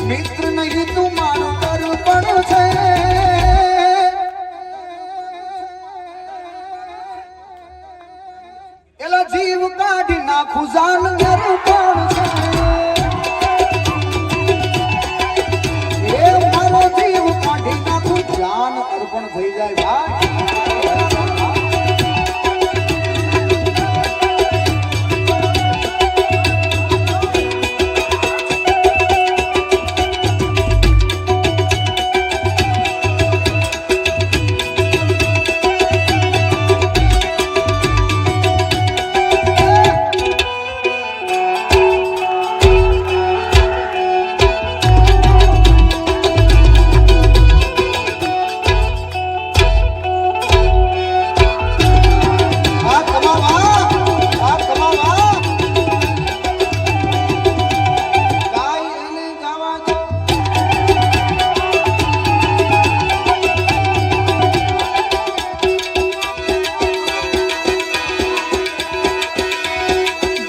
મિત્ર નહીં તું મારું દર્પણ છે એલા જીવ કાઢી નાખું જાન દર્પણ છે એ મારો જીવ કાઢી નાખું જાન અર્પણ થઈ જાય ભાઈ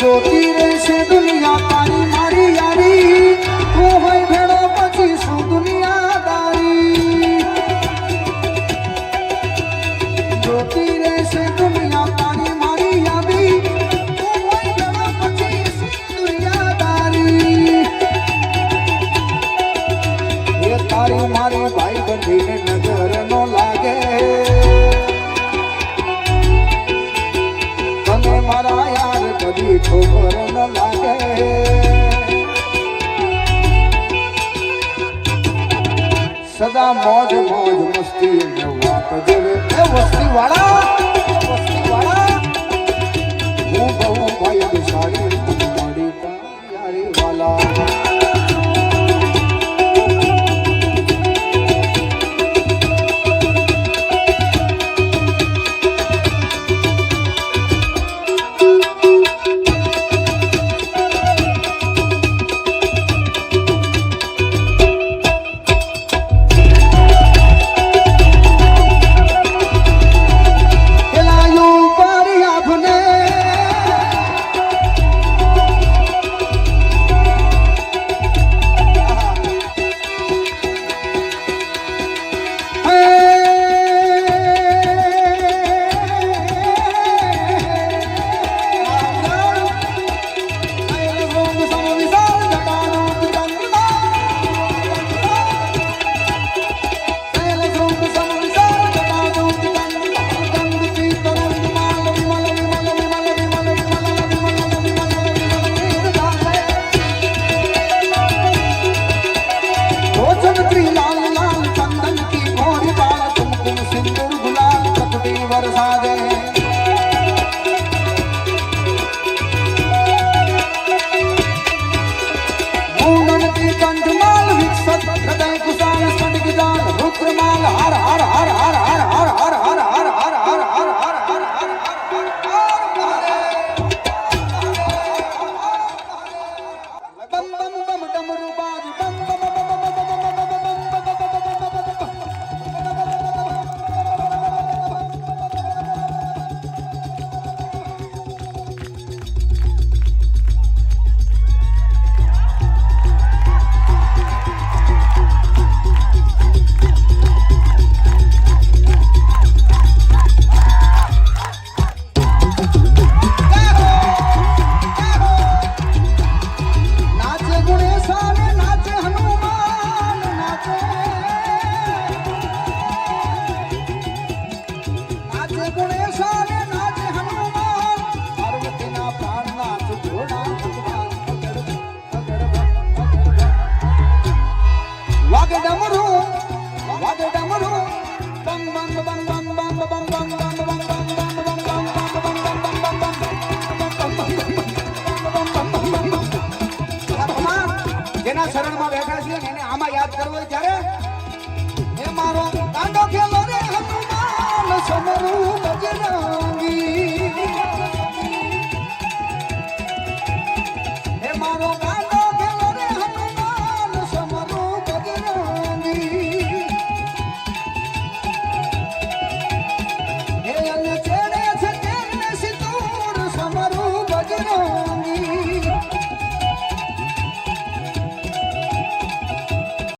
જોતી રહેશે દુનિયા તારી મારી યારી તું હોય ભેળો પછી શું દુનિયાદારી જોતી રહેશે દુનિયા તારી મારી યારી તું હોય ભેળો પછી શું દુનિયાદારી એ તારી મારી ભાઈ બંધીને નજર નો લાગે તને મારા યાર કદી ખબર ન લાગે સદા મોજ મોજ મસ્તી ને વાત જેવે એ વસ્તી વાળા હું બહુ ભાગ્યશાળી મળી તારી વાલા જેના શરણમાં બેઠા છે એને આમાં યાદ કરવો ત્યારે એ મારો કાંડો ખેલો રે